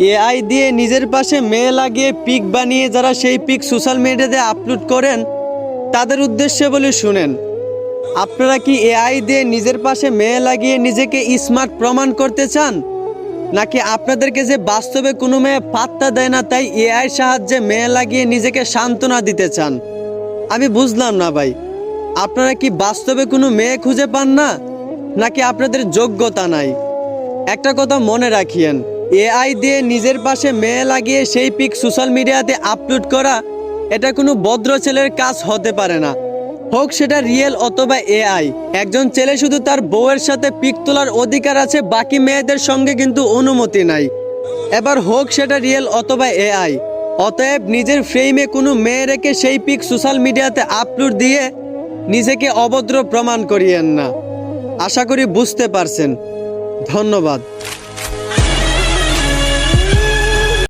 AI দিয়ে নিজের পাশে মেয়ে লাগিয়ে পিক বানিয়ে যারা সেই পিক সোশ্যাল মিডিয়াতে আপলোড করেন তাদের উদ্দেশ্যে বলে শুনেন, আপনারা কি এআই দিয়ে নিজের পাশে মেয়ে লাগিয়ে নিজেকে স্মার্ট প্রমাণ করতে চান, নাকি আপনাদেরকে যে বাস্তবে কোনো মেয়ে পাত্তা দেয় না তাই এআই সাহায্যে মেয়ে লাগিয়ে নিজেকে সান্ত্বনা দিতে চান? আমি বুঝলাম না ভাই, আপনারা কি বাস্তবে কোনো মেয়ে খুঁজে পান না, নাকি আপনাদের যোগ্যতা নাই? একটা কথা মনে রাখিয়েন, এআই দিয়ে নিজের পাশে মেয়ে লাগিয়ে সেই পিক সোশ্যাল মিডিয়াতে আপলোড করা এটা কোনো ভদ্র ছেলের কাজ হতে পারে না, হোক সেটা রিয়েল অথবা এআই। একজন ছেলে শুধু তার বউয়ের সাথে পিক তোলার অধিকার আছে, বাকি মেয়েদের সঙ্গে কিন্তু অনুমতি নাই। এবার হোক সেটা রিয়েল অথবা এআই। অতএব নিজের ফ্রেমে কোনো মেয়ে রেখে সেই পিক সোশ্যাল মিডিয়াতে আপলোড দিয়ে নিজেকে অভদ্র প্রমাণ করিয়েন না। আশা করি বুঝতে পারছেন। ধন্যবাদ।